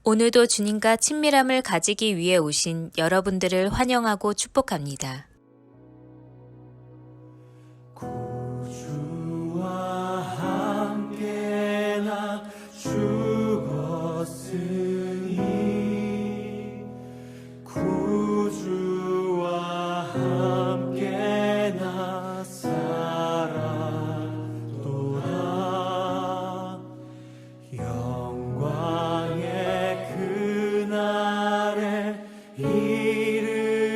오늘도 주님과 친밀함을 가지기 위해 오신 여러분들을 환영하고 축복합니다. 구주와 함께 나 죽었으니 구주와 함께 나 살았도다. 영광의 그날에 이르도록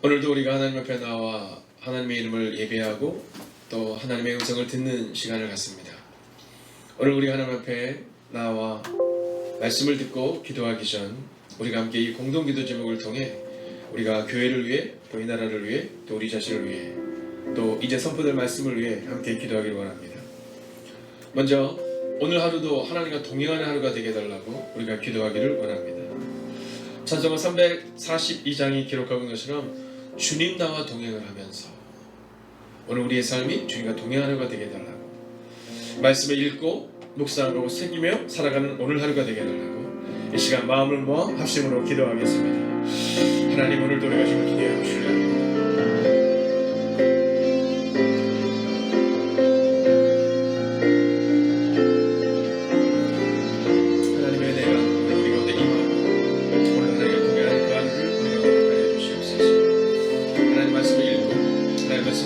오늘도 우리가 하나님 앞에 나와 하나님의 이름을 예배하고 또 하나님의 음성을 듣는 시간을 갖습니다. 오늘 우리가 하나님 앞에 나와 말씀을 듣고 기도하기 전 우리가 함께 이 공동기도 제목을 통해 우리가 교회를 위해 또 이 나라를 위해 또 우리 자신을 위해 또 이제 선포될 말씀을 위해 함께 기도하기를 원합니다. 먼저 오늘 하루도 하나님과 동행하는 하루가 되게 해달라고 우리가 기도하기를 원합니다. 찬송가 342장이 기록하고 있는 것처럼 주님 나와 동행을 하면서 오늘 우리의 삶이 주님과 동행하는 하루가 되게 해달라고 말씀을 읽고 묵상하고 새기며 살아가는 오늘 하루가 되게 해달라고 이 시간 마음을 모아 합심으로 기도하겠습니다. 하나님, 오늘도 우리가 주님을 기대하고 주시옵소서.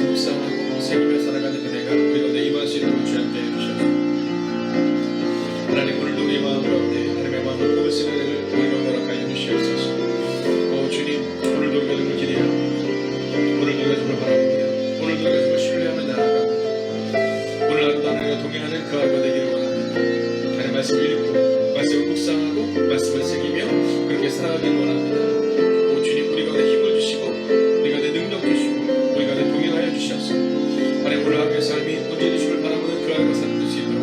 묵상하고 새기며 살아가는 은혜가 우리 가운데 임할 수 있도록 주님께 해주시옵소서. 하나님, 오늘도 우리의 마음 가운데 하나님의 마음을 뽑을 수 있는 은혜를 우리 가운데 허락하여 주시옵소서. 오 주님, 오늘도 우리가 주님을 기대하고 오늘도 우리가 주님을 바라봅니다. 오늘도 우리가 주님을 신뢰하며 나아갑니다. 오늘 하루도 하나님과 동행하는 그 하루가 되기를 원합니다. 하나님의 말씀을 읽고 말씀을 묵상하고 말씀을 새기며 그렇게 살아가기를 원합니다. 오 주님, 우리 가운데 힘을 주시고 우리 가운데 능력 주시고 우리 가운데 동행하여 주시옵소서. 하나님, 오늘 하루의 삶이 언제든지 주를 바라보는 그 하루가 살아갈 수 있도록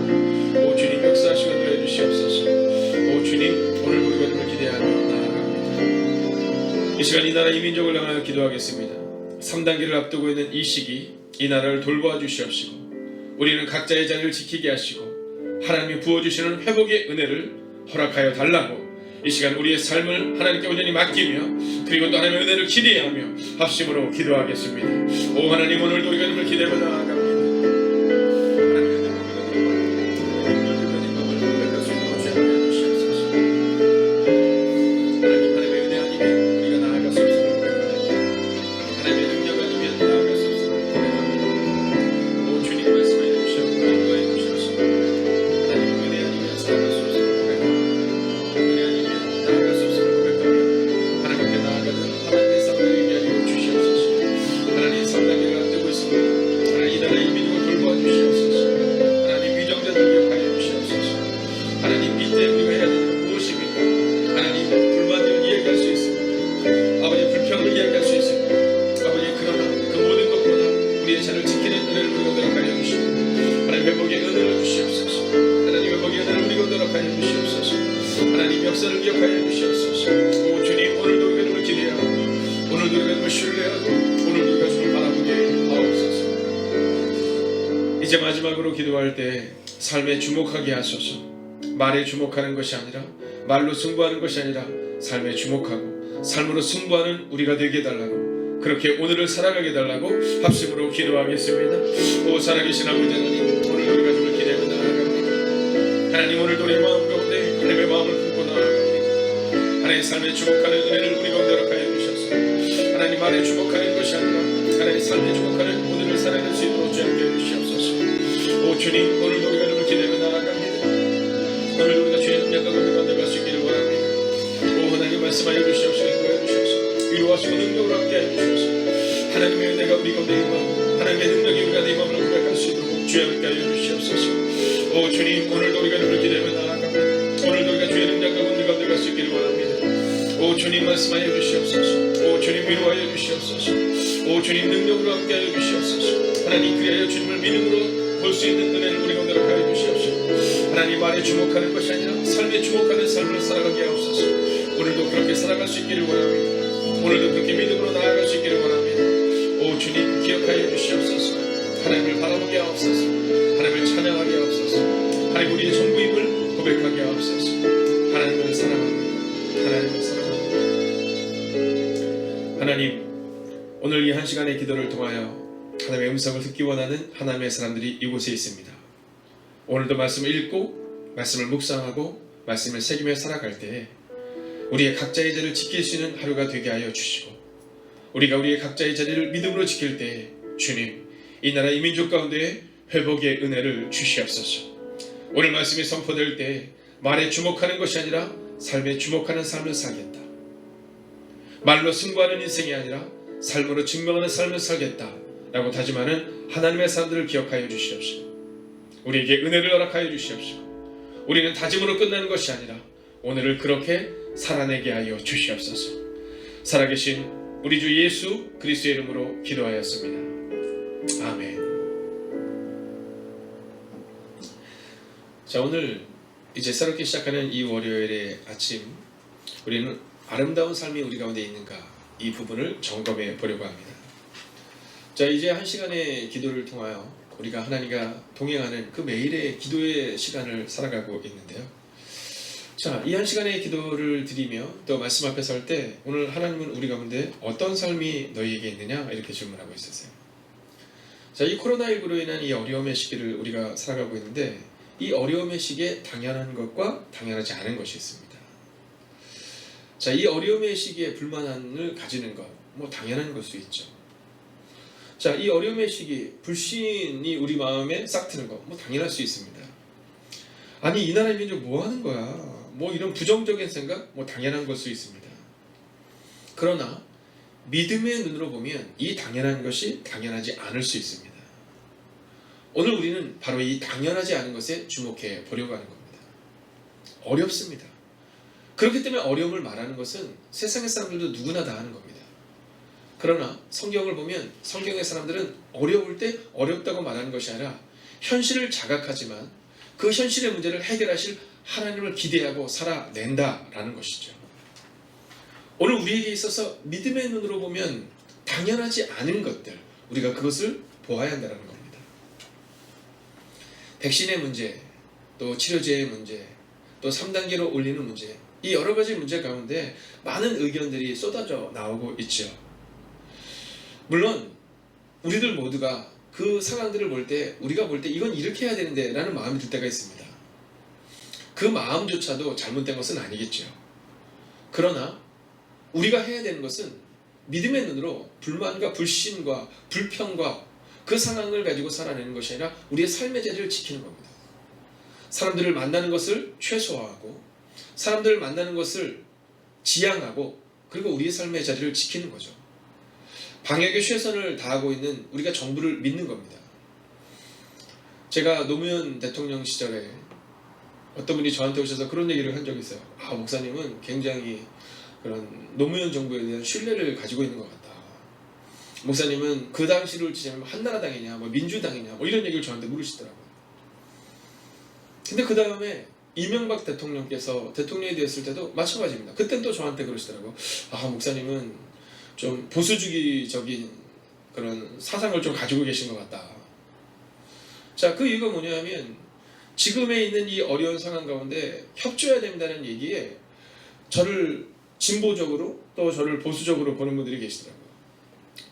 오 주님 역사하시고 도와주시옵소서. 오 주님, 오늘 우리가 주를 기대하며 나아갑니다. 이 시간 이 나라 이 민족을 향하여 기도하겠습니다. 3단계를 앞두고 있는 이 시기 이 나라를 돌보아 주시옵시고 우리는 각자의 자리를 지키게 하시고 하나님이 부어주시는 회복의 은혜를 허락하여 달라고 이 시간 우리의 삶을 하나님께 온전히 맡기며 그리고 또 하나님의 은혜를 기대하며 합심으로 기도하겠습니다. 오 하나님, 오늘도 우리가 주님을 기대하며 나아갑니다. 역사를 기억하여 주시옵소서. 오 주님, 오늘도 우리가 주님을 기대하고 오늘도 우리가 주님을 신뢰하고 오늘도 우리가 주님을 바라보게 하옵소서. 이제 마지막으로 기도할 때 삶에 주목하게 하소서. 말에 주목하는 것이 아니라 말로 승부하는 것이 아니라 삶에 주목하고 삶으로 승부하는 우리가 되게 해달라고 그렇게 오늘을 살아가게 해달라고 합심으로 기도하겠습니다. 오 살아계신 아버지 하나님, 오늘도 우리가 주님을 기대하며 나아갑니다. 하나님, 오늘도 우리의 마음 가운데 하나님의 마음을 품고 나아갑니다. 하나님의 삶에 주목하는 은혜를 우리 가운데 허락하여 주셔서 하나님 말에 주목하는 것이 아니라 하나님의 삶에 주목하는 오늘을 살아낼 수 있도록 주님께 주시옵소서. 오 주님, 오늘도 우리가 주님을 기대하며 나아갑니다. 오늘도 우리가 주의 능력과 은혜 가운데 갈 수 있기를 원합니다. 오 하나님, 말씀하여 주시옵소서. 인도하여 주시옵소서. 위로하시고 능력으로 함께하여 주시옵소서. 하나님의 은혜가 우리 가운데 임하고 하나님의 능력이 우리 가운데 임함을 고백할 수 있도록 주의 함께하여 주시옵소서. 오 주님, 오늘도 우리가 주님을 기대하며 나아갑니다. 오늘도 우리가 주의 능력과 은혜 가운데 갈 수 있기를 원합니다. 오 주님, 말씀하여 주시옵소서. 오 주님, 위로하여 주시옵소서. 오 주님, 능력으로 함께하여 주시옵소서. 하나님, 그리하여 주님을 믿음으로 볼 수 있는 은혜를 우리 가운데 허락하여 주시옵소서. 하나님, 말에 주목하는 것이 아니라 삶에 주목하는 삶을 살아가게 하옵소서. 오늘도 그렇게 살아갈 수 있기를 원합니다. 오늘도 그렇게 믿음으로 나아갈 수 있기를 원합니다. 오 주님, 기억하여 주시옵소서. 하나님을 바라보게 하옵소서. 하나님을 찬양하게 하옵소서. 하나님, 우리의 전부임을 고백하게 하옵소서. 하나님을 사랑합니다. 하나님을 사랑합니다. 하나님, 오늘 이 한 시간의 기도를 통하여 하나님의 음성을 듣기 원하는 하나님의 사람들이 이곳에 있습니다. 오늘도 말씀을 읽고 말씀을 묵상하고 말씀을 새기며 살아갈 때에 우리의 각자의 자리를 지킬 수 있는 하루가 되게 하여 주시고 우리가 우리의 각자의 자리를 믿음으로 지킬 때에 주님, 이 나라 이 민족 가운데 회복의 은혜를 주시옵소서. 오늘 말씀이 선포될 때 말에 주목하는 것이 아니라 삶에 주목하는 삶을 살겠다. 말로 승부하는 인생이 아니라 삶으로 증명하는 삶을 살겠다라고 다짐하는 하나님의 사람들을 기억하여 주시옵시고 우리에게 은혜를 허락하여 주시옵시고 우리는 다짐으로 끝나는 것이 아니라 오늘을 그렇게 살아내게 하여 주시옵소서. 살아계신 우리 주 예수 그리스도의 이름으로 기도하였습니다. 아멘. 자, 오늘 이제 새롭게 시작하는 이 월요일의 아침, 우리는 아름다운 삶이 우리 가운데 있는가 이 부분을 점검해 보려고 합니다. 자, 이제 한 시간의 기도를 통하여 우리가 하나님과 동행하는 그 매일의 기도의 시간을 살아가고 있는데요. 자, 이 한 시간의 기도를 드리며 또 말씀 앞에 설 때 오늘 하나님은 우리 가운데 어떤 삶이 너희에게 있느냐 이렇게 질문하고 있었어요. 자, 이 코로나19로 인한 이 어려움의 시기를 우리가 살아가고 있는데 이 어려움의 시기에 당연한 것과 당연하지 않은 것이 있습니다. 자, 이 어려움의 시기에 불만을 가지는 것, 뭐 당연한 걸 수 있죠. 자, 이 어려움의 시기, 불신이 우리 마음에 싹 트는 것, 뭐 당연할 수 있습니다. 아니, 이 나라의 민족 뭐 하는 거야? 뭐 이런 부정적인 생각, 뭐 당연한 걸 수 있습니다. 그러나 믿음의 눈으로 보면 이 당연한 것이 당연하지 않을 수 있습니다. 오늘 우리는 바로 이 당연하지 않은 것에 주목해 보려고 하는 겁니다. 어렵습니다. 그렇기 때문에 어려움을 말하는 것은 세상의 사람들도 누구나 다 하는 겁니다. 그러나 성경을 보면 성경의 사람들은 어려울 때 어렵다고 말하는 것이 아니라 현실을 자각하지만 그 현실의 문제를 해결하실 하나님을 기대하고 살아낸다라는 것이죠. 오늘 우리에게 있어서 믿음의 눈으로 보면 당연하지 않은 것들, 우리가 그것을 보아야 한다는 겁니다. 백신의 문제, 또 치료제의 문제, 또 3단계로 올리는 문제, 이 여러 가지 문제 가운데 많은 의견들이 쏟아져 나오고 있죠. 물론 우리들 모두가 그 상황들을 볼 때 우리가 볼 때 이건 이렇게 해야 되는데 라는 마음이 들 때가 있습니다. 그 마음조차도 잘못된 것은 아니겠죠. 그러나 우리가 해야 되는 것은 믿음의 눈으로 불만과 불신과 불평과 그 상황을 가지고 살아내는 것이 아니라 우리의 삶의 자리를 지키는 겁니다. 사람들을 만나는 것을 최소화하고 사람들을 만나는 것을 지양하고 그리고 우리의 삶의 자리를 지키는 거죠. 방역에 최선을 다하고 있는 우리가 정부를 믿는 겁니다. 제가 노무현 대통령 시절에 어떤 분이 저한테 오셔서 그런 얘기를 한 적이 있어요. 아, 목사님은 굉장히 그런 노무현 정부에 대한 신뢰를 가지고 있는 것 같다. 목사님은 그 당시를 지자면 한나라당이냐 뭐 민주당이냐 뭐 이런 얘기를 저한테 물으시더라고요. 근데 그 다음에 이명박 대통령께서 대통령이 되었을 때도 마찬가지입니다. 그땐 또 저한테 그러시더라고요. 아, 목사님은 좀 보수주의적인 그런 사상을 좀 가지고 계신 것 같다. 자, 그 이유가 뭐냐면 지금에 있는 이 어려운 상황 가운데 협조해야 된다는 얘기에 저를 진보적으로 또 저를 보수적으로 보는 분들이 계시더라고요.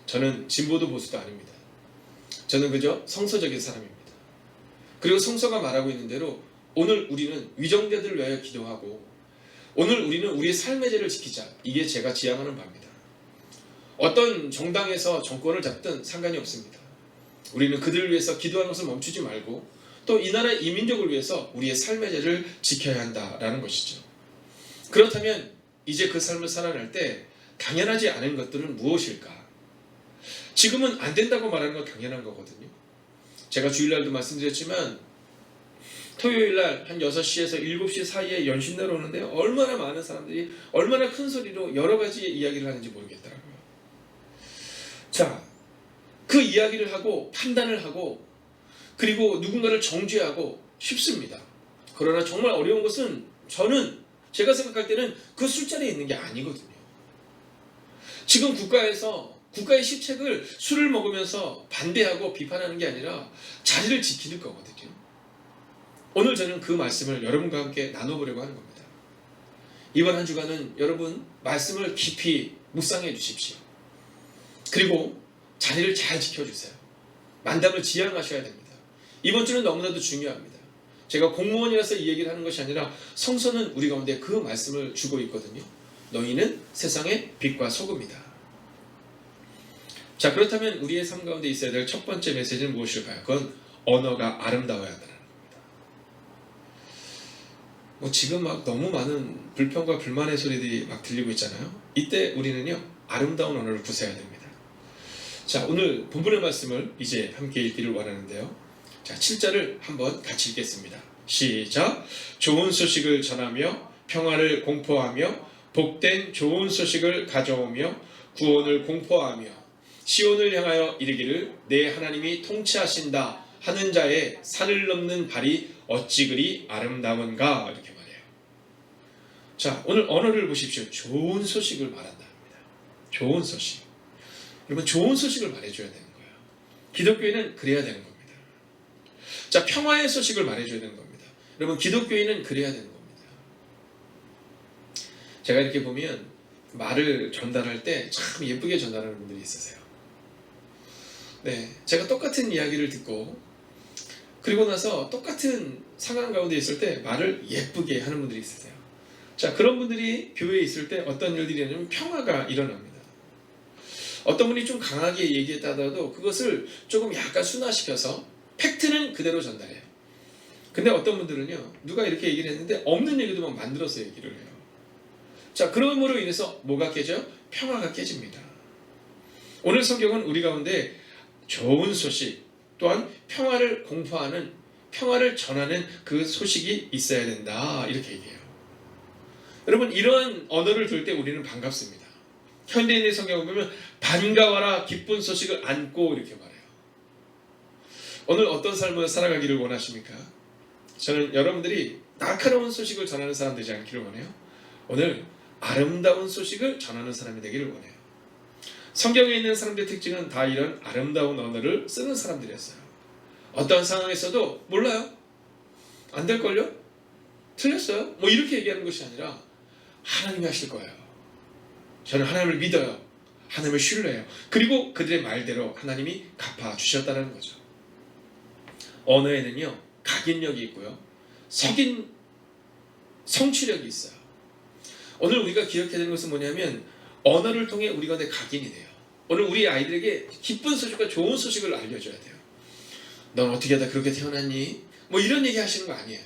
저는 진보도 보수도 아닙니다. 저는 그저 성서적인 사람입니다. 그리고 성서가 말하고 있는 대로 오늘 우리는 위정자들을 위하여 기도하고 오늘 우리는 우리의 삶의 죄를 지키자. 이게 제가 지향하는 바입니다. 어떤 정당에서 정권을 잡든 상관이 없습니다. 우리는 그들을 위해서 기도하는 것을 멈추지 말고 또 이 나라 이민족을 위해서 우리의 삶의 죄를 지켜야 한다라는 것이죠. 그렇다면 이제 그 삶을 살아낼 때 당연하지 않은 것들은 무엇일까? 지금은 안 된다고 말하는 건 당연한 거거든요. 제가 주일날도 말씀드렸지만 토요일날 한 6시에서 7시 사이에 연신내로 오는데 얼마나 많은 사람들이 얼마나 큰 소리로 여러 가지 이야기를 하는지 모르겠더라고요. 자, 그 이야기를 하고 판단을 하고 그리고 누군가를 정죄하고 쉽습니다. 그러나 정말 어려운 것은 제가 생각할 때는 그 술자리에 있는 게 아니거든요. 지금 국가의 시책을 술을 먹으면서 반대하고 비판하는 게 아니라 자리를 지키는 거거든요. 오늘 저는 그 말씀을 여러분과 함께 나눠보려고 하는 겁니다. 이번 한 주간은 여러분 말씀을 깊이 묵상해 주십시오. 그리고 자리를 잘 지켜주세요. 만담을 지향하셔야 됩니다. 이번 주는 너무나도 중요합니다. 제가 공무원이라서 이 얘기를 하는 것이 아니라 성서는 우리 가운데 그 말씀을 주고 있거든요. 너희는 세상의 빛과 소금이다. 자, 그렇다면 우리의 삶 가운데 있어야 될 첫 번째 메시지는 무엇일까요? 그건 언어가 아름다워야 한다는 겁니다. 뭐 지금 막 너무 많은 불평과 불만의 소리들이 막 들리고 있잖아요. 이때 우리는요, 아름다운 언어를 구사해야 됩니다. 자, 오늘 본문의 말씀을 이제 함께 읽기를 원하는데요. 자, 7절을 한번 같이 읽겠습니다. 시작. 좋은 소식을 전하며 평화를 공포하며 복된 좋은 소식을 가져오며 구원을 공포하며 시온을 향하여 이르기를 내 하나님이 통치하신다 하는 자의 산을 넘는 발이 어찌 그리 아름다운가, 이렇게 말해요. 자, 오늘 언어를 보십시오. 좋은 소식을 말한다 합니다. 좋은 소식. 여러분, 좋은 소식을 말해줘야 되는 거예요. 기독교인은 그래야 되는 겁니다. 자, 평화의 소식을 말해줘야 되는 겁니다. 여러분, 기독교인은 그래야 되는 겁니다. 제가 이렇게 보면 말을 전달할 때 참 예쁘게 전달하는 분들이 있으세요. 네, 제가 똑같은 이야기를 듣고 그리고 나서 똑같은 상황 가운데 있을 때 말을 예쁘게 하는 분들이 있으세요. 자, 그런 분들이 교회에 있을 때 어떤 일들이 있냐면 평화가 일어납니다. 어떤 분이 좀 강하게 얘기했다 하더라도 그것을 조금 약간 순화시켜서 팩트는 그대로 전달해요. 근데 어떤 분들은요, 누가 이렇게 얘기를 했는데 없는 얘기도 막 만들어서 얘기를 해요. 자, 그러므로 인해서 뭐가 깨져요? 평화가 깨집니다. 오늘 성경은 우리 가운데 좋은 소식, 또한 평화를 공포하는, 평화를 전하는 그 소식이 있어야 된다, 이렇게 얘기해요. 여러분, 이러한 언어를 들을 때 우리는 반갑습니다. 현대인의 성경을 보면 반가워라 기쁜 소식을 안고, 이렇게 말해요. 오늘 어떤 삶을 살아가기를 원하십니까? 저는 여러분들이 날카로운 소식을 전하는 사람 되지 않기를 원해요. 오늘 아름다운 소식을 전하는 사람이 되기를 원해요. 성경에 있는 사람들의 특징은 다 이런 아름다운 언어를 쓰는 사람들이었어요. 어떠한 상황에서도 몰라요, 안 될걸요, 틀렸어요, 뭐 이렇게 얘기하는 것이 아니라 하나님이 하실 거예요. 저는 하나님을 믿어요. 하나님을 신뢰해요. 그리고 그들의 말대로 하나님이 갚아주셨다는 거죠. 언어에는요, 각인력이 있고요, 성취력이 있어요. 오늘 우리가 기억해야 되는 것은 뭐냐면 언어를 통해 우리 가운데 각인이 돼요. 오늘 우리 아이들에게 기쁜 소식과 좋은 소식을 알려줘야 돼요. 넌 어떻게 하다 그렇게 태어났니? 뭐 이런 얘기 하시는 거 아니에요.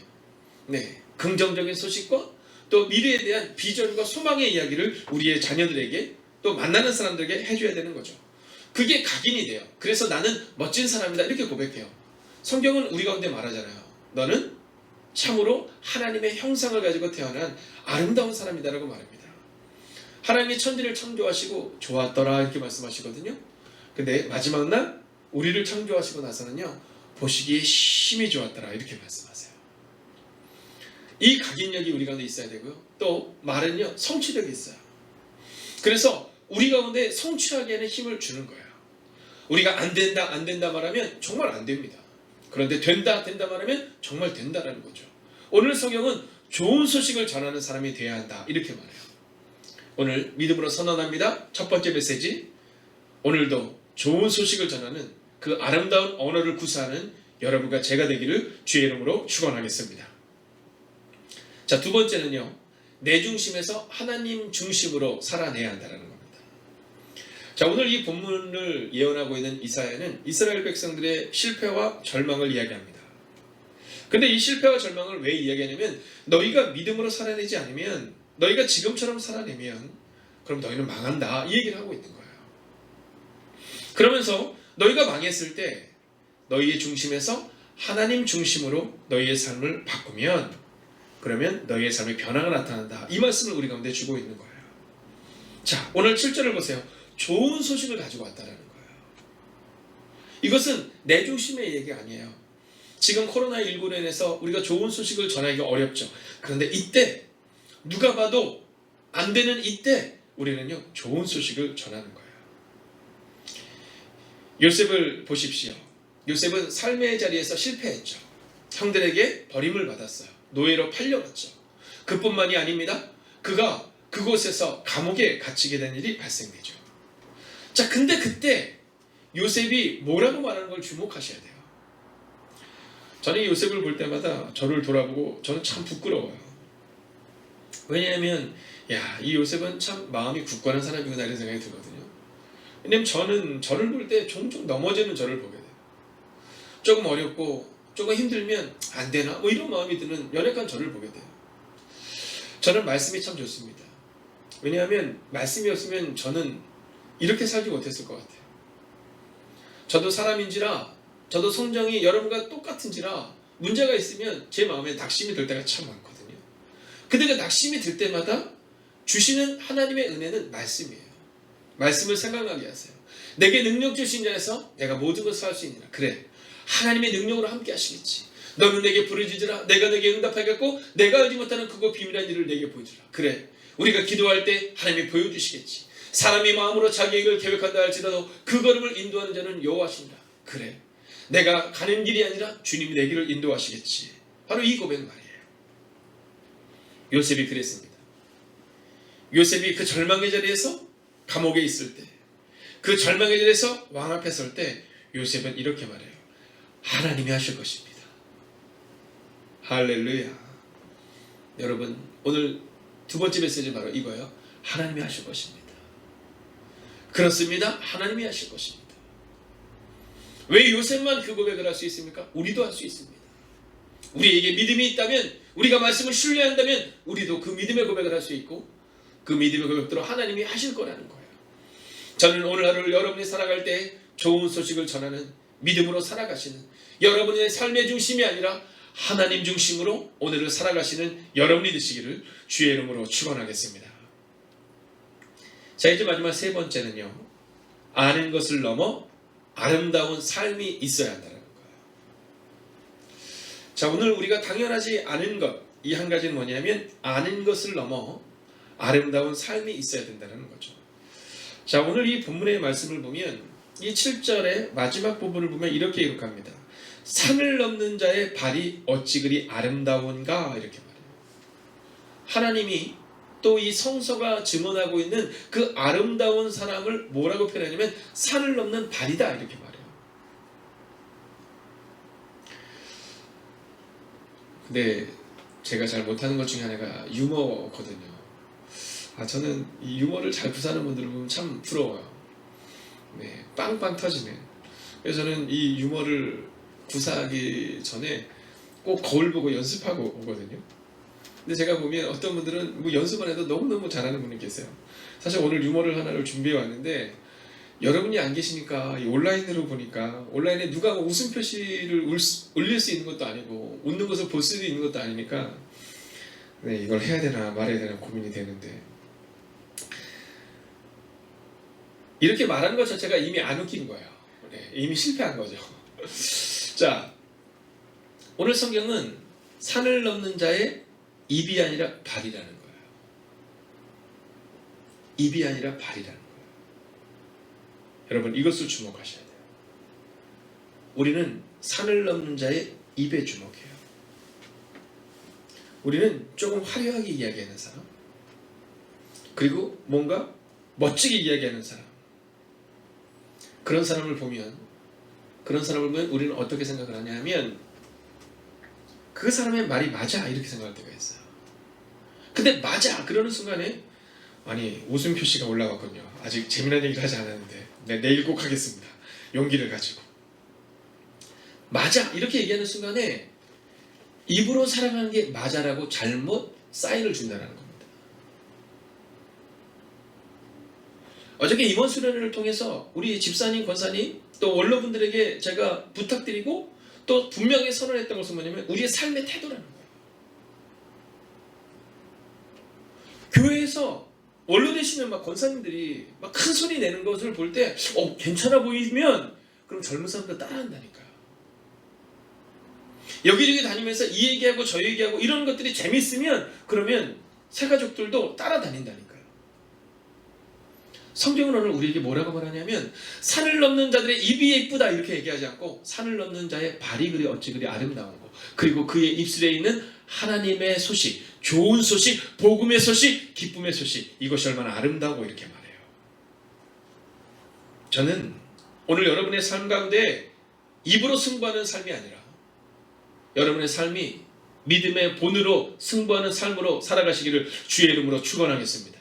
네, 긍정적인 소식과 또 미래에 대한 비전과 소망의 이야기를 우리의 자녀들에게 또 만나는 사람들에게 해줘야 되는 거죠. 그게 각인이 돼요. 그래서 나는 멋진 사람이다, 이렇게 고백해요. 성경은 우리 가운데 말하잖아요. 너는 참으로 하나님의 형상을 가지고 태어난 아름다운 사람이다라고 말합니다. 하나님이 천지를 창조하시고 좋았더라, 이렇게 말씀하시거든요. 근데 마지막 날 우리를 창조하시고 나서는요, 보시기에 심히 좋았더라, 이렇게 말씀하세요. 이 각인력이 우리 가운데 있어야 되고요. 또 말은요, 성취력이 있어요. 그래서 우리 가운데 성취하기에는 힘을 주는 거예요. 우리가 안 된다 말하면 정말 안 됩니다. 그런데 된다 말하면 정말 된다라는 거죠. 오늘 성경은 좋은 소식을 전하는 사람이 되어야 한다, 이렇게 말해요. 오늘 믿음으로 선언합니다. 첫 번째 메시지, 오늘도 좋은 소식을 전하는 그 아름다운 언어를 구사하는 여러분과 제가 되기를 주의 이름으로 축원하겠습니다. 자, 두 번째는요, 내 중심에서 하나님 중심으로 살아내야 한다는 겁니다. 자, 오늘 이 본문을 예언하고 있는 이사야는 이스라엘 백성들의 실패와 절망을 이야기합니다. 근데 이 실패와 절망을 왜 이야기하냐면, 너희가 믿음으로 살아내지 않으면, 너희가 지금처럼 살아내면 그럼 너희는 망한다, 이 얘기를 하고 있는 거예요. 그러면서 너희가 망했을 때 너희의 중심에서 하나님 중심으로 너희의 삶을 바꾸면, 그러면 너희의 삶의 변화가 나타난다, 이 말씀을 우리 가운데 주고 있는 거예요. 자, 오늘 7절을 보세요. 좋은 소식을 가지고 왔다라는 거예요. 이것은 내 중심의 얘기가 아니에요. 지금 코로나19로 인해서 우리가 좋은 소식을 전하기가 어렵죠. 그런데 이때, 누가 봐도 안 되는 이때 우리는요, 좋은 소식을 전하는 거예요. 요셉을 보십시오. 요셉은 삶의 자리에서 실패했죠. 형들에게 버림을 받았어요. 노예로 팔려갔죠. 그뿐만이 아닙니다. 그가 그곳에서 감옥에 갇히게 된 일이 발생되죠. 자, 근데 그때 요셉이 뭐라고 말하는 걸 주목하셔야 돼요. 저는 이 요셉을 볼 때마다 저를 돌아보고 저는 참 부끄러워요. 왜냐하면 이 요셉은 참 마음이 굳건한 사람이구나, 이런 생각이 들거든요. 왜냐면 저는 저를 볼 때 종종 넘어지는 저를 보게 돼요. 조금 어렵고 조금 힘들면 안 되나, 뭐 이런 마음이 드는 연약한 저를 보게 돼요. 저는 말씀이 참 좋습니다. 왜냐하면 말씀이 없으면 저는 이렇게 살지 못했을 것 같아요. 저도 사람인지라, 저도 성정이 여러분과 똑같은지라 문제가 있으면 제 마음에 낙심이 들 때가 참 많거든요. 근데 그 낙심이 들 때마다 주시는 하나님의 은혜는 말씀이에요. 말씀을 생각나게 하세요. 내게 능력 주신 자에서 내가 모든 것을 할 수 있느라. 그래, 하나님의 능력으로 함께 하시겠지. 너는 내게 부르짖으라. 내가 내게 응답하겠고 내가 알지 못하는 크고 비밀한 일을 내게 보여주라. 그래, 우리가 기도할 때 하나님이 보여주시겠지. 사람이 마음으로 자기의 일을 계획한다 할지라도 그 걸음을 인도하는 자는 여호와시니라. 그래, 내가 가는 길이 아니라 주님이 내 길을 인도하시겠지. 바로 이 고백 말이에요. 요셉이 그랬습니다. 요셉이 그 절망의 자리에서 감옥에 있을 때, 그 절망의 자리에서 왕 앞에 설 때 요셉은 이렇게 말해요. 하나님이 하실 것입니다. 할렐루야. 여러분, 오늘 두 번째 메시지 바로 이거예요. 하나님이 하실 것입니다. 그렇습니다. 하나님이 하실 것입니다. 왜 요셉만 그 고백을 할 수 있습니까? 우리도 할 수 있습니다. 우리에게 믿음이 있다면, 우리가 말씀을 신뢰한다면 우리도 그 믿음의 고백을 할 수 있고 그 믿음의 고백대로 하나님이 하실 거라는 거예요. 저는 오늘 하루를 여러분이 살아갈 때 좋은 소식을 전하는, 믿음으로 살아가시는, 여러분의 삶의 중심이 아니라 하나님 중심으로 오늘을 살아가시는 여러분이 되시기를 주의 이름으로 축원하겠습니다. 자, 이제 마지막 세 번째는요, 아는 것을 넘어 아름다운 삶이 있어야 한다는 거예요. 자, 오늘 우리가 당연하지 않은 것, 이 한 가지는 뭐냐면 아는 것을 넘어 아름다운 삶이 있어야 된다는 거죠. 자, 오늘 이 본문의 말씀을 보면 이 7절의 마지막 부분을 보면 이렇게 기록합니다. 산을 넘는 자의 발이 어찌 그리 아름다운가, 이렇게 말해요. 하나님이 또 이 성서가 증언하고 있는 그 아름다운 사람을 뭐라고 표현하냐면 산을 넘는 발이다, 이렇게 말해요. 근데 제가 잘 못하는 것 중에 하나가 유머거든요. 저는 이 유머를 잘 구사하는 분들을 보면 참 부러워요. 네, 빵빵 터지네. 그래서 저는 이 유머를 구사하기 전에 꼭 거울 보고 연습하고 오거든요. 근데 제가 보면 어떤 분들은 뭐 연습만 해도 너무너무 잘하는 분이 계세요. 사실 오늘 유머를 하나를 준비해 왔는데 여러분이 안 계시니까 온라인으로 보니까, 온라인에 누가 웃음 표시를 올릴 수 있는 것도 아니고 웃는 것을 볼 수도 있는 것도 아니니까 네, 이걸 해야 되나 말아야 되나 고민이 되는데, 이렇게 말하는 것 자체가 이미 안 웃긴 거예요. 네, 이미 실패한 거죠. 자, 오늘 성경은 산을 넘는 자의 입이 아니라 발이라는 거예요. 입이 아니라 발이라는 거예요. 여러분, 이것을 주목하셔야 돼요. 우리는 산을 넘는 자의 입에 주목해요. 우리는 조금 화려하게 이야기하는 사람, 그리고 뭔가 멋지게 이야기하는 사람, 그런 사람을 보면 우리는 어떻게 생각을 하냐 하면 그 사람의 말이 맞아, 이렇게 생각할 때가 있어요. 근데 맞아 그러는 순간에 아니, 웃음 표시가 올라왔군요. 아직 재미난 얘기를 하지 않았는데 내일 꼭 하겠습니다. 용기를 가지고 맞아 이렇게 얘기하는 순간에 입으로 살아가는 게 맞아라고 잘못 사인을 준다는 겁니다. 어저께 임원 수련회를 통해서 우리 집사님, 권사님, 또 원로분들에게 제가 부탁드리고 또 분명히 선언했던 것은 뭐냐면 우리의 삶의 태도라는 거예요. 교회에서 원로 되시는 막 권사님들이 막 큰 소리 내는 것을 볼 때 괜찮아 보이면 그럼 젊은 사람들 따라한다니까요. 여기저기 다니면서 이 얘기하고 저 얘기하고 이런 것들이 재밌으면 그러면 새가족들도 따라다닌다니까요. 성경은 오늘 우리에게 뭐라고 말하냐면 산을 넘는 자들의 입이 예쁘다 이렇게 얘기하지 않고 산을 넘는 자의 발이 그리 어찌 그리 아름다운 거, 그리고 그의 입술에 있는 하나님의 소식, 좋은 소식, 복음의 소식, 기쁨의 소식, 이것이 얼마나 아름다워 이렇게 말해요. 저는 오늘 여러분의 삶 가운데 입으로 승부하는 삶이 아니라 여러분의 삶이 믿음의 본으로 승부하는 삶으로 살아가시기를 주의 이름으로 축원하겠습니다.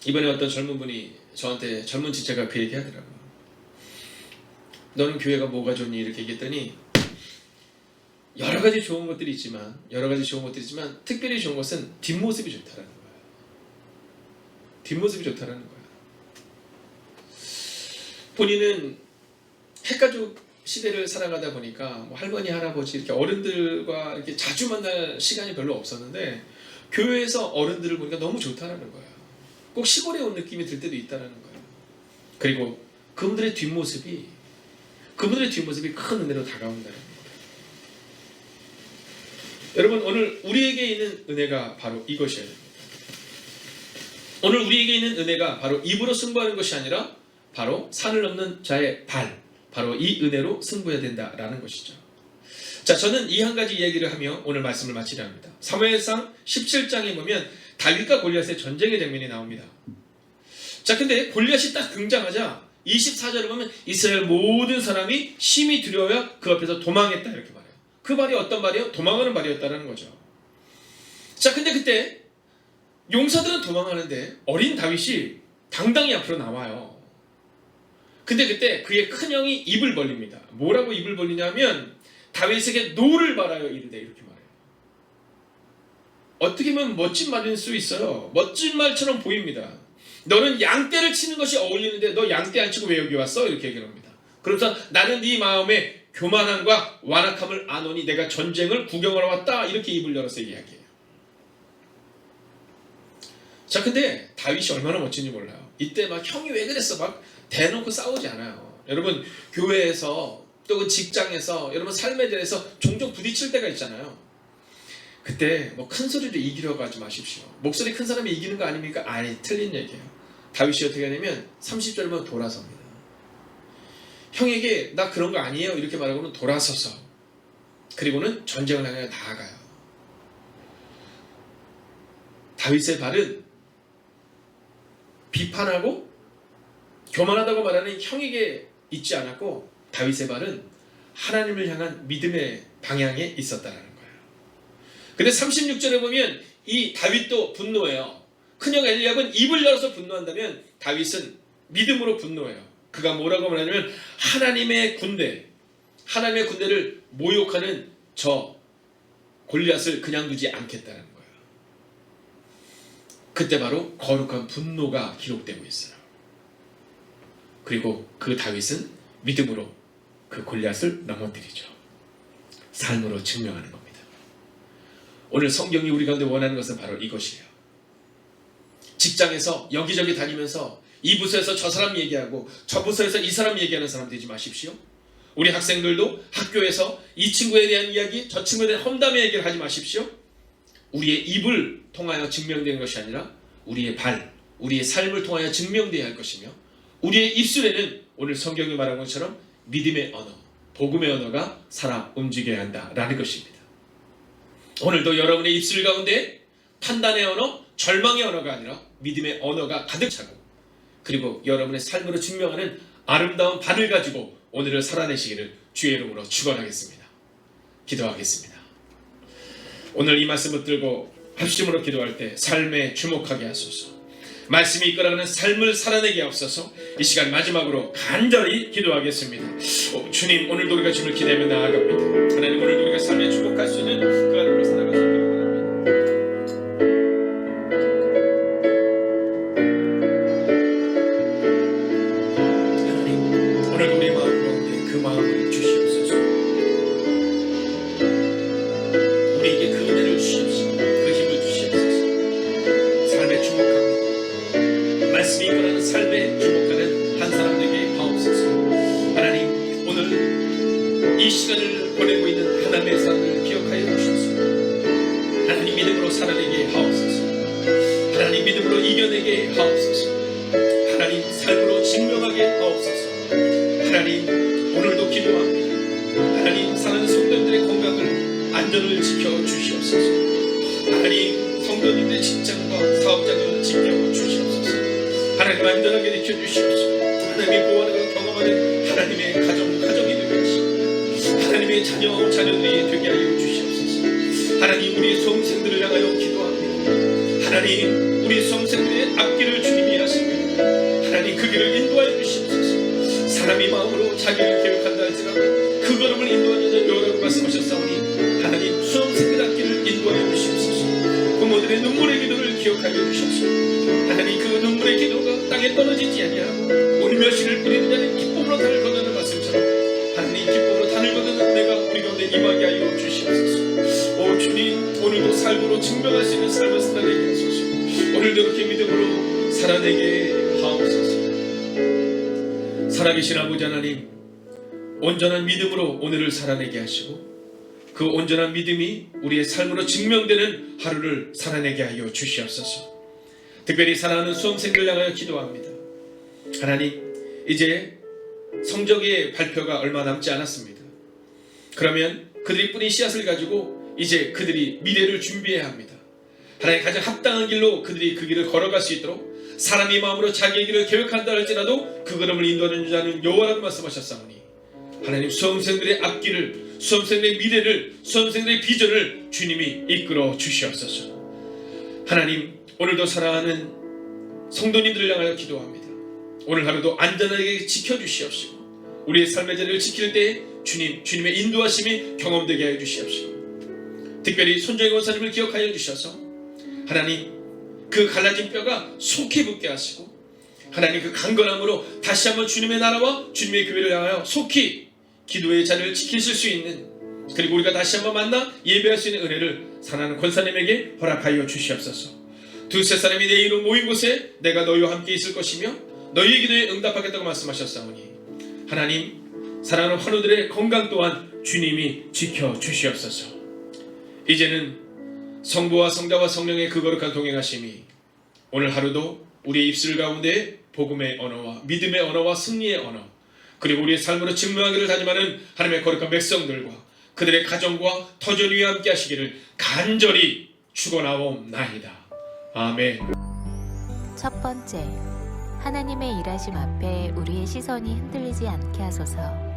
이번에 어떤 젊은 분이 저한테, 젊은 지체가 그 얘기 하더라고요. 너는 교회가 뭐가 좋니? 이렇게 얘기했더니 여러 가지 좋은 것들이 있지만 특별히 좋은 것은 뒷모습이 좋다라는 거예요. 뒷모습이 좋다라는 거예요. 본인은 핵가족 시대를 살아가다 보니까 뭐 할머니, 할아버지 이렇게 어른들과 이렇게 자주 만날 시간이 별로 없었는데 교회에서 어른들을 보니까 너무 좋다라는 거예요. 꼭 시골에 온 느낌이 들 때도 있다라는 거예요. 그리고 그분들의 뒷모습이 큰 은혜로 다가온다는 거예요. 여러분, 오늘 우리에게 있는 은혜가 바로 이것이에요. 오늘 우리에게 있는 은혜가 바로 입으로 승부하는 것이 아니라 바로 산을 넘는 자의 발, 바로 이 은혜로 승부해야 된다라는 것이죠. 자, 저는 이 한 가지 이야기를 하며 오늘 말씀을 마치려 합니다. 사무엘상 17장에 보면 다윗과 골리앗의 전쟁의 장면이 나옵니다. 자, 근데 골리앗이 딱 등장하자 24절을 보면 이스라엘 모든 사람이 심히 두려워야 그 앞에서 도망했다 이렇게 말해요. 그 말이 어떤 말이에요? 도망하는 말이었다는 거죠. 자, 근데 그때 용사들은 도망하는데 어린 다윗이 당당히 앞으로 나와요. 근데 그때 그의 큰형이 입을 벌립니다. 뭐라고 입을 벌리냐면 다윗에게 노를 말하여 이르되 이렇게 말해요. 어떻게 보면 멋진 말일 수 있어요. 멋진 말처럼 보입니다. 너는 양떼를 치는 것이 어울리는데 너 양떼 안 치고 왜 여기 왔어? 이렇게 얘기를 합니다. 그러면서 나는 네 마음에 교만함과 완악함을 아노니 내가 전쟁을 구경하러 왔다 이렇게 입을 열어서 이야기해요. 자, 근데 다윗이 얼마나 멋진지 몰라요. 이때 막 형이 왜 그랬어? 막 대놓고 싸우지 않아요. 여러분, 교회에서 또 그 직장에서 여러분 삶에 대해서 종종 부딪힐 때가 있잖아요. 그때 뭐 큰 소리로 이기려고 하지 마십시오. 목소리 큰 사람이 이기는 거 아닙니까? 아니, 틀린 얘기예요. 다윗이 어떻게 하냐면 30절만 돌아섭니다. 형에게 나 그런 거 아니에요 이렇게 말하고는 돌아서서 그리고는 전쟁을 향해 나아가요. 다윗의 발은 비판하고 교만하다고 말하는 형에게 있지 않았고 다윗의 발은 하나님을 향한 믿음의 방향에 있었다는 거예요. 근데 36절에 보면 이 다윗도 분노해요. 큰형 엘리압은 입을 열어서 분노한다면 다윗은 믿음으로 분노해요. 그가 뭐라고 말하냐면 하나님의 군대를 모욕하는 저 골리앗을 그냥 두지 않겠다는 거예요. 그때 바로 거룩한 분노가 기록되고 있어요. 그리고 그 다윗은 믿음으로 그 골리앗을 넘어뜨리죠. 삶으로 증명하는 겁니다. 오늘 성경이 우리 가운데 원하는 것은 바로 이것이에요. 직장에서 여기저기 다니면서 이 부서에서 저 사람 얘기하고 저 부서에서 이 사람 얘기하는 사람 되지 마십시오. 우리 학생들도 학교에서 이 친구에 대한 이야기, 저 친구에 대한 험담의 얘기를 하지 마십시오. 우리의 입을 통하여 증명되는 것이 아니라 우리의 발, 우리의 삶을 통하여 증명되어야 할 것이며 우리의 입술에는 오늘 성경이 말한 것처럼 믿음의 언어, 복음의 언어가 살아 움직여야 한다라는 것입니다. 오늘도 여러분의 입술 가운데 판단의 언어, 절망의 언어가 아니라 믿음의 언어가 가득 차고 그리고 여러분의 삶으로 증명하는 아름다운 발을 가지고 오늘을 살아내시기를 주의 이름으로 축원하겠습니다. 기도하겠습니다. 오늘 이 말씀을 들고 합심으로 기도할 때 삶에 주목하게 하소서. 말씀이 이끌어가는 삶을 살아내게 하옵소서. 이 시간 마지막으로 간절히 기도하겠습니다. 주님, 오늘도 우리가 주님을 기대하며 나아갑니다. 하나님, 오늘도 우리가 삶에 주목할 수 있는 그 하루를 살아갈 수 있기를 원합니다. 하나님, 오늘도 우리의 마음 가운데 그 마음을 주시옵소서. 우리에게 그 은혜를 주시옵소서. 그 힘을 주시옵소서. 삶에 주목합니다. 말씀이 이끌어가는 삶에 주목하는 한 사람 되게 하옵소서. 하나님, 오늘 이 시간을 보내고 있는 하나님의 사람을 기억하여 주셔서 하나님 믿음으로 살아내게 하옵소서. 하나님 믿음으로 이겨내게 하옵소서. 하나님 삶으로 증명하게 하옵소서. 하나님, 오늘도 기도합니다. 하나님, 사는 성도들의 건강을 안전을 지켜주시옵소서. 하나님, 성도님들의 직장과 사업장을 지켜주시옵소서. 하나님, 안전하게 지켜주시옵소서. 하나님의 보호하는 경험하는 하나님의 가정이 되게 하시고 하나님의 자녀들이 되게 하여 주시옵소서. 하나님, 우리의 수험생들을 향하여 기도합니다. 하나님, 우리 수험생들의 앞길을 주님이 하십니다. 하나님, 그 길을 인도하여 주시옵소서. 사람이 마음으로 자기를 계획한다 할지라도 그 걸음을 인도하는 여호라고 말씀하셨사오니 하나님, 수험생들 앞길을 인도하여 주시옵소서. 부모들의 눈물의 기도를 기억하여 주시옵소서. 하나님, 그 눈물의 기도가 땅에 떨어지지 아니하고 울며시를 뿌리는 자는 기쁨으로 달을 거두는 말씀처럼 하여 주시옵소서. 오 주님, 오늘도 삶으로 증명할 수 있는 삶을 살아내게 하소서. 오늘도 그렇게 믿음으로 살아내게 하옵소서. 살아계신 아버지 하나님, 온전한 믿음으로 오늘을 살아내게 하시고 그 온전한 믿음이 우리의 삶으로 증명되는 하루를 살아내게 하여 주시옵소서. 특별히 사랑하는 수험생들 향하여 기도합니다. 하나님, 이제 성적의 발표가 얼마 남지 않았습니다. 그러면 그들이 뿌린 씨앗을 가지고 이제 그들이 미래를 준비해야 합니다. 하나님, 가장 합당한 길로 그들이 그 길을 걸어갈 수 있도록 사람이 마음으로 자기의 길을 계획한다 할지라도 그 걸음을 인도하는 자는 여호와라고 말씀하셨사오니 하나님, 수험생들의 앞길을, 수험생들의 미래를, 수험생들의 비전을 주님이 이끌어 주시옵소서. 하나님, 오늘도 사랑하는 성도님들을 향하여 기도합니다. 오늘 하루도 안전하게 지켜주시옵시고 우리의 삶의 자리를 지킬 때 주님의 인도하심이 경험되게 하여 주시옵시고 특별히 손정희 권사님을 기억하여 주셔서 하나님, 그 갈라진 뼈가 속히 붙게 하시고 하나님, 그 강건함으로 다시 한번 주님의 나라와 주님의 교회를 향하여 속히 기도의 자리를 지키실 수 있는, 그리고 우리가 다시 한번 만나 예배할 수 있는 은혜를 사랑하는 권사님에게 허락하여 주시옵소서. 두세 사람이 내 이름 모인 곳에 내가 너희와 함께 있을 것이며 너희의 기도에 응답하겠다고 말씀하셨사오니 하나님, 사랑하는 환우들의 건강 또한 주님이 지켜주시옵소서. 이제는 성부와 성자와 성령의 그 거룩한 동행하심이 오늘 하루도 우리의 입술 가운데 복음의 언어와 믿음의 언어와 승리의 언어, 그리고 우리의 삶으로 증명하기를 다짐하는 하나님의 거룩한 백성들과 그들의 가정과 터전 위에 함께 하시기를 간절히 축원하옵나이다. 아멘. 첫 번째, 하나님의 일하심 앞에 우리의 시선이 흔들리지 않게 하소서.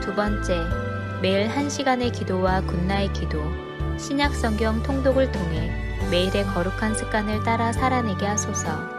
두 번째, 매일 1시간의 기도와 굿나잇 기도, 신약 성경 통독을 통해 매일의 거룩한 습관을 따라 살아내게 하소서.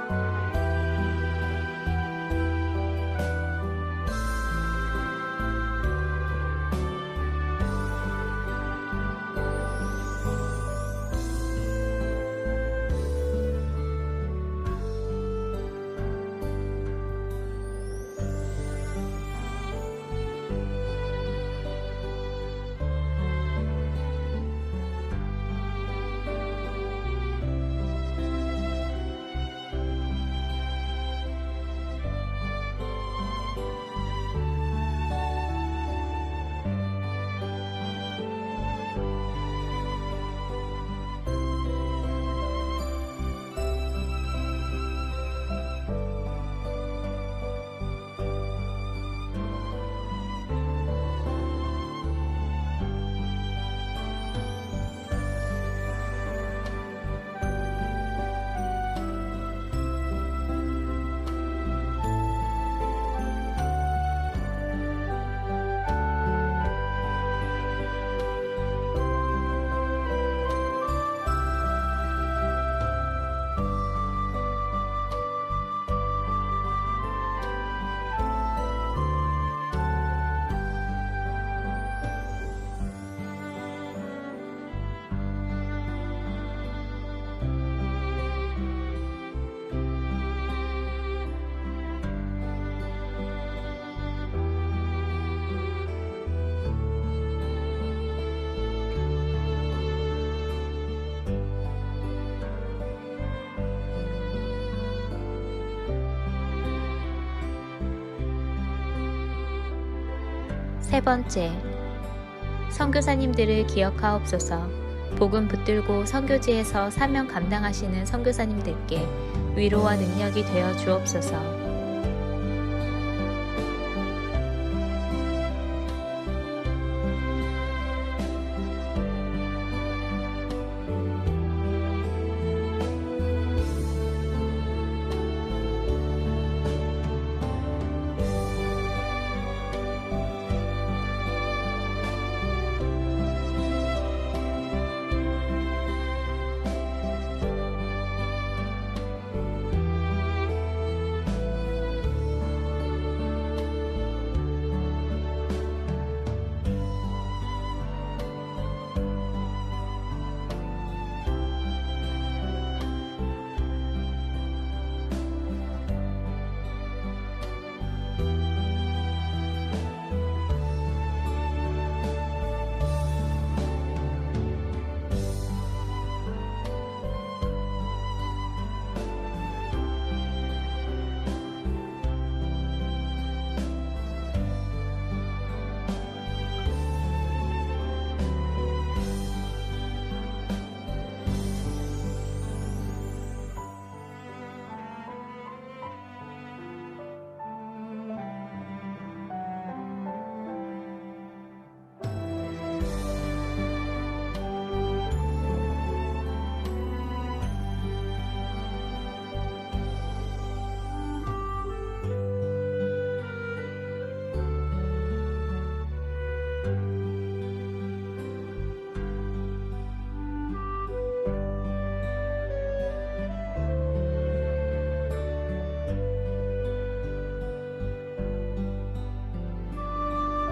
세 번째, 선교사님들을 기억하옵소서. 복음 붙들고 선교지에서 사명 감당하시는 선교사님들께 위로와 능력이 되어 주옵소서.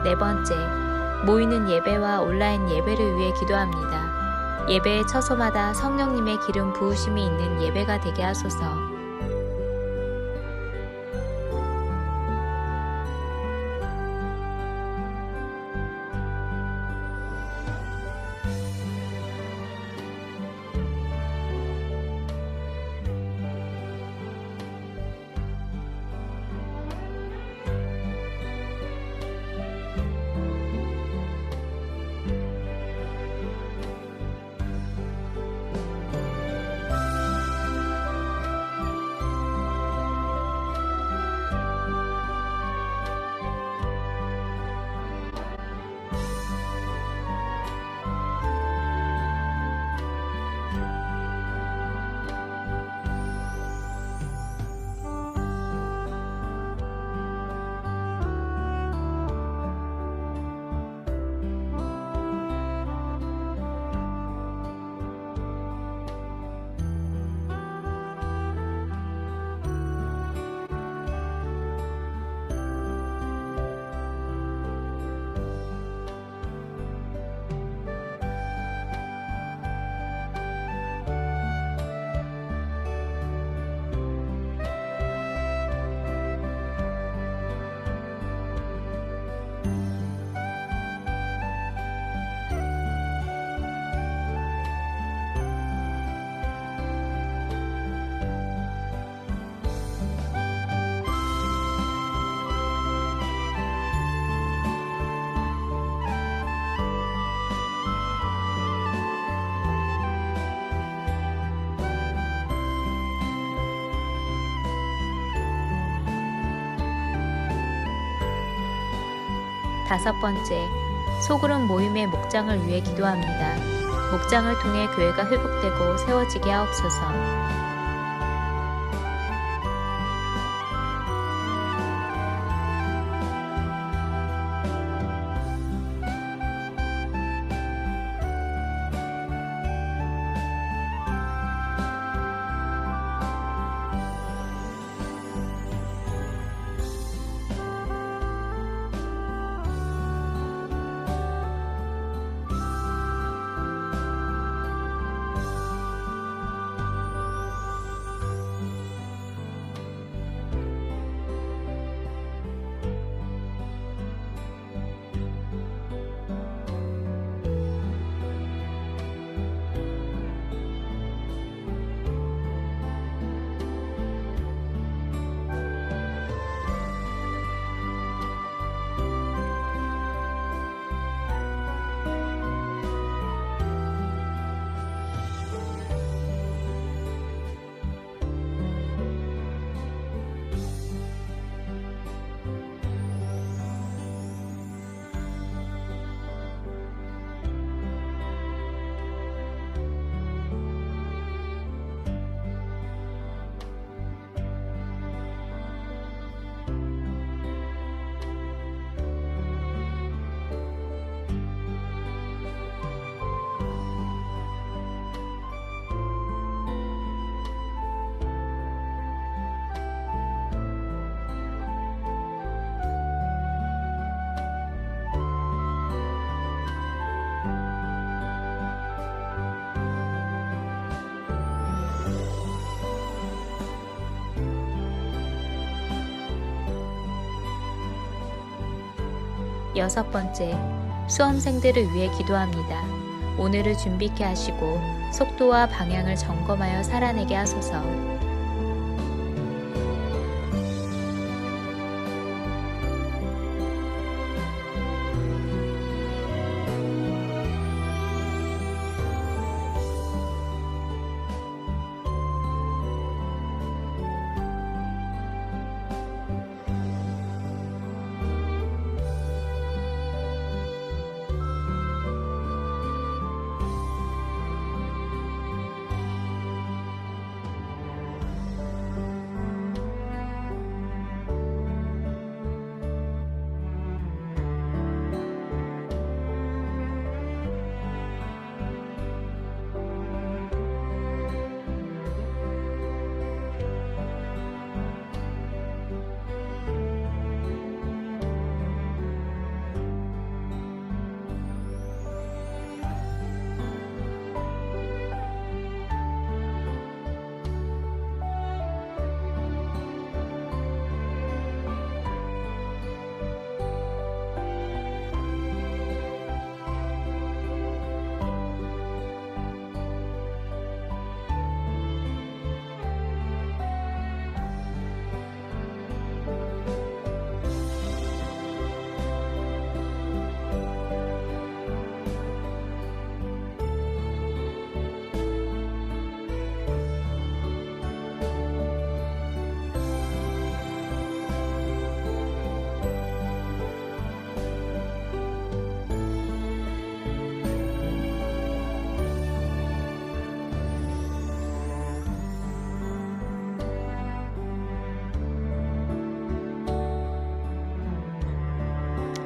네 번째, 모이는 예배와 온라인 예배를 위해 기도합니다. 예배의 처소마다 성령님의 기름 부으심이 있는 예배가 되게 하소서. 다섯 번째, 소그룹 모임의 목장을 위해 기도합니다. 목장을 통해 교회가 회복되고 세워지게 하옵소서. 6번째, 수험생들을 위해 기도합니다. 오늘을 준비케 하시고 속도와 방향을 점검하여 살아내게 하소서.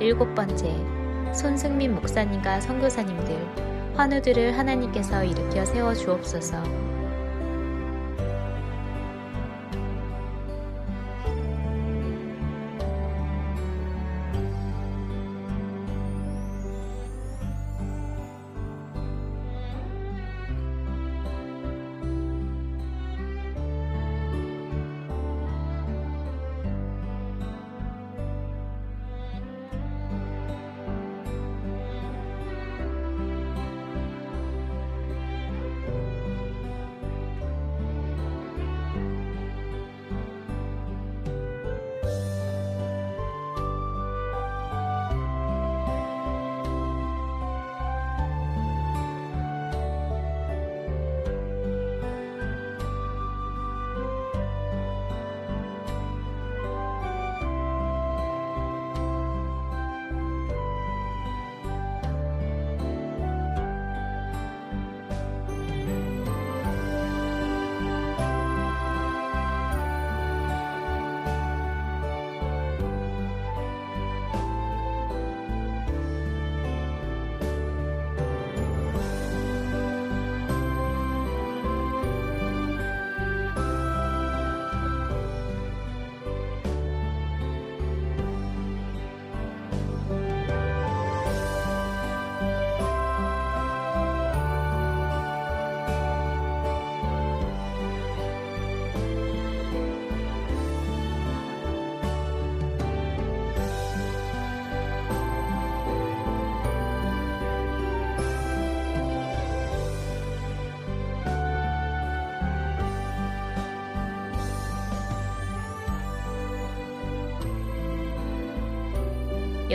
일곱 번째, 손승민 목사님과 선교사님들, 환우들을 하나님께서 일으켜 세워 주옵소서.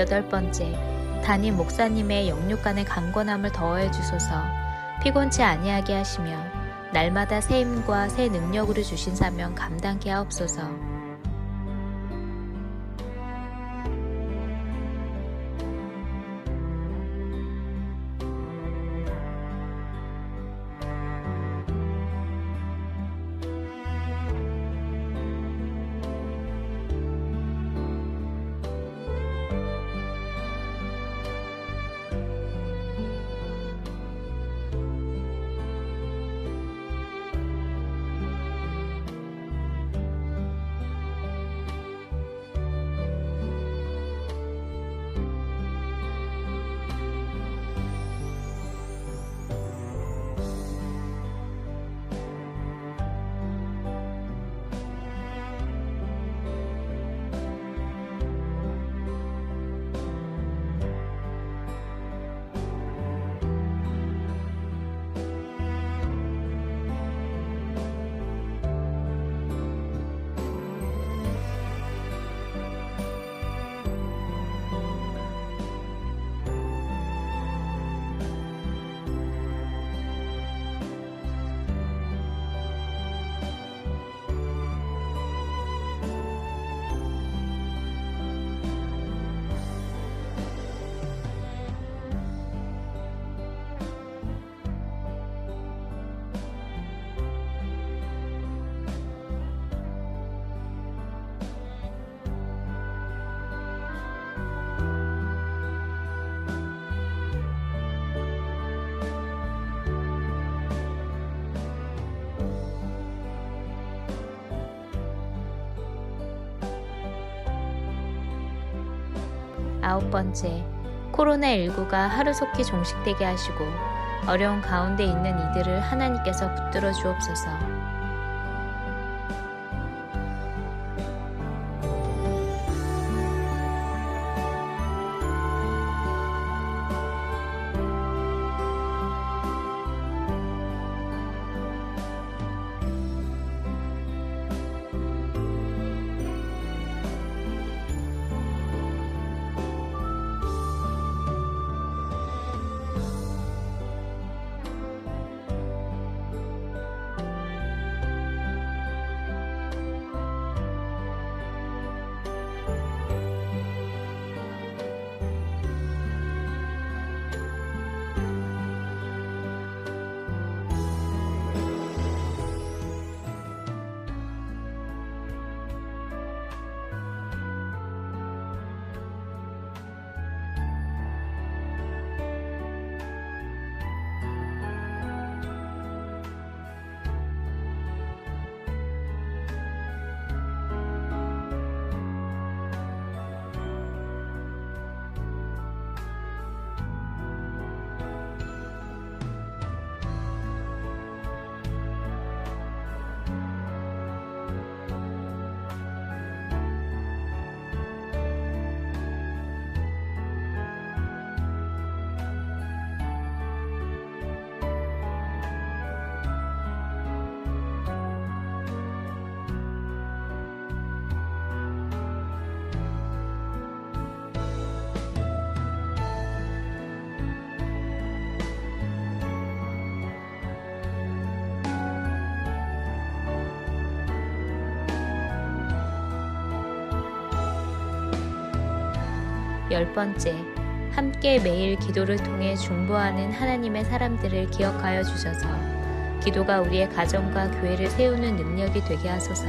여덟 번째, 담임 목사님의 영육간의 강건함을 더하여 주소서. 피곤치 아니하게 하시며 날마다 새 힘과 새 능력으로 주신 사명 감당케 하옵소서. 9번째, 코로나19가 하루속히 종식되게 하시고 어려운 가운데 있는 이들을 하나님께서 붙들어 주옵소서. 열 번째, 함께 매일 기도를 통해 중보하는 하나님의 사람들을 기억하여 주셔서 기도가 우리의 가정과 교회를 세우는 능력이 되게 하소서.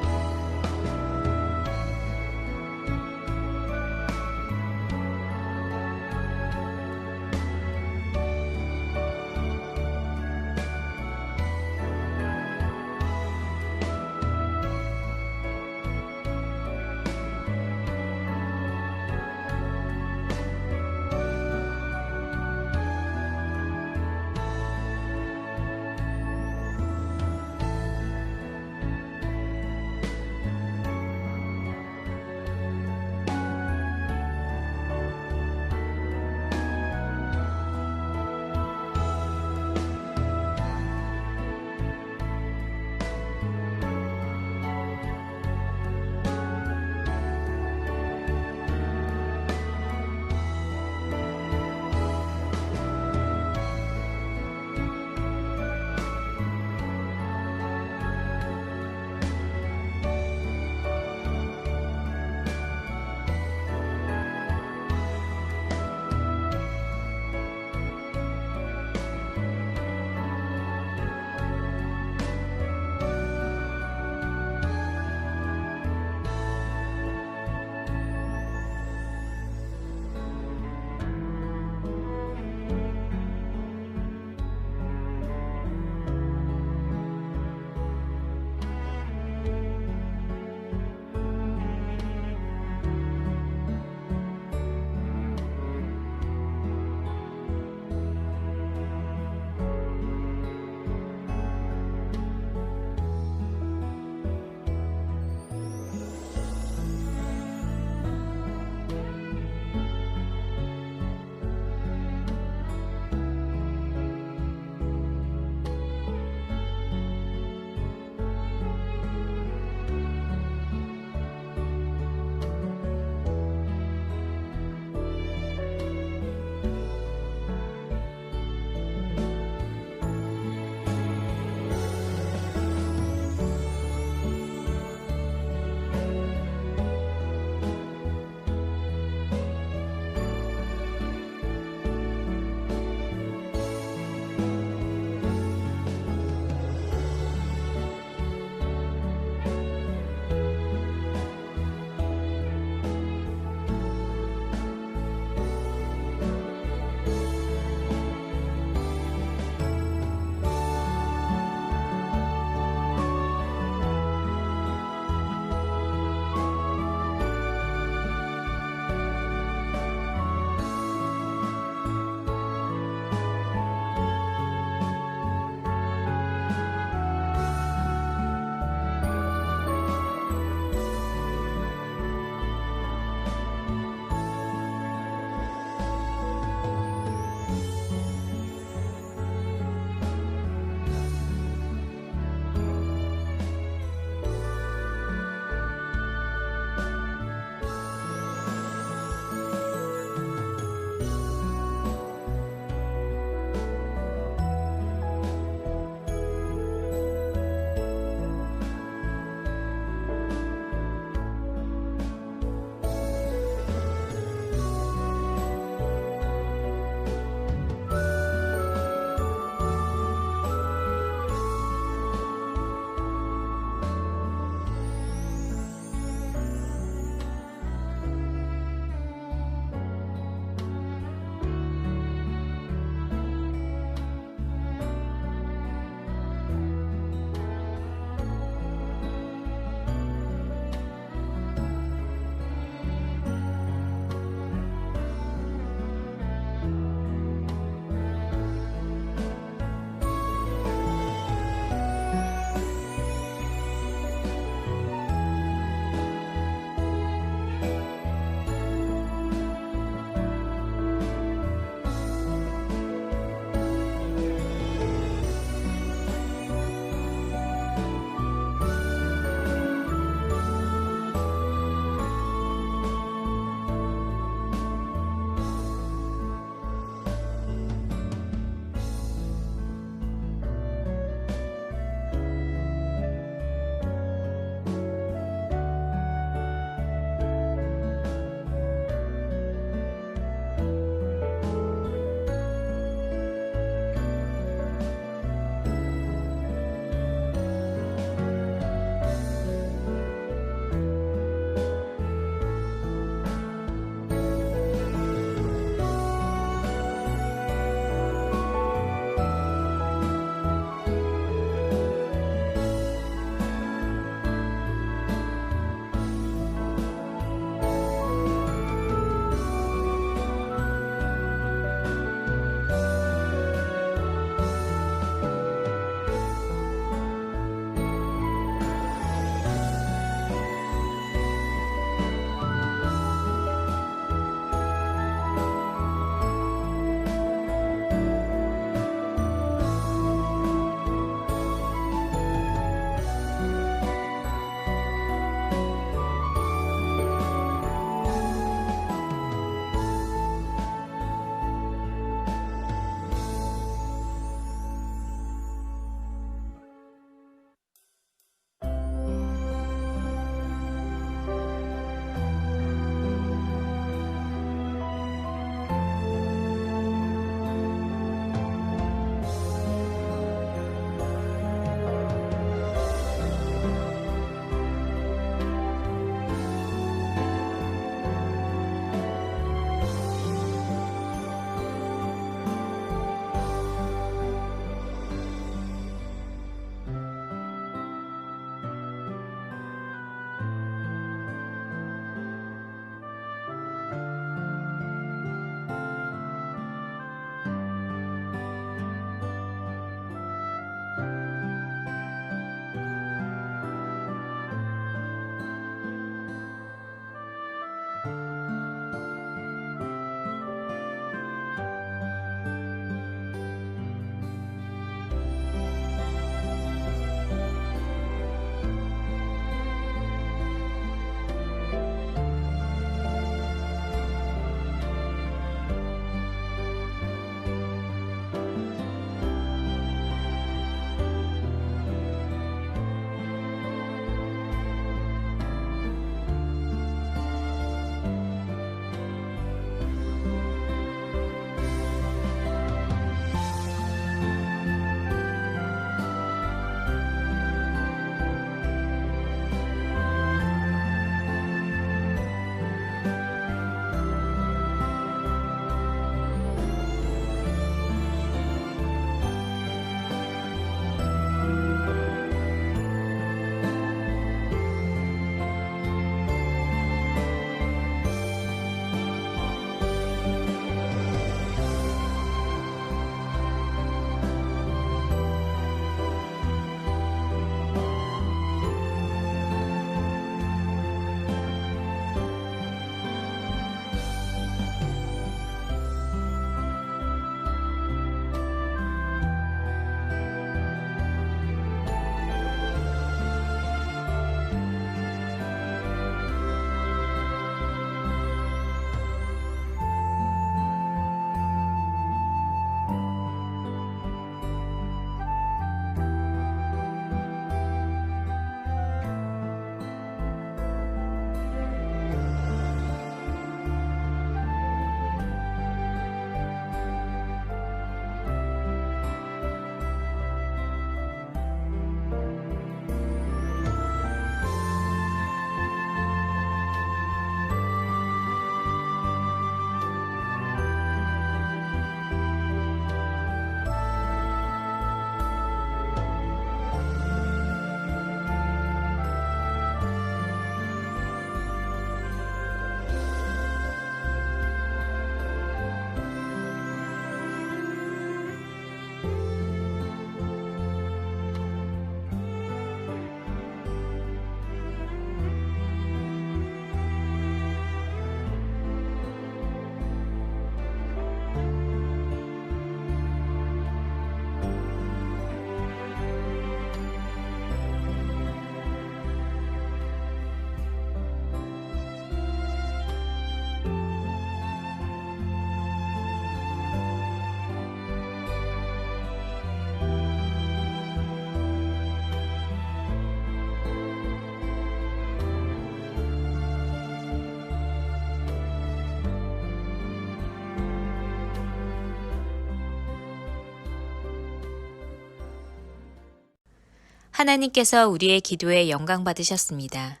하나님께서 우리의 기도에 영광 받으셨습니다.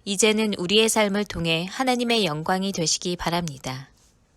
이제는 우리의 삶을 통해 하나님의 영광이 되시기 바랍니다.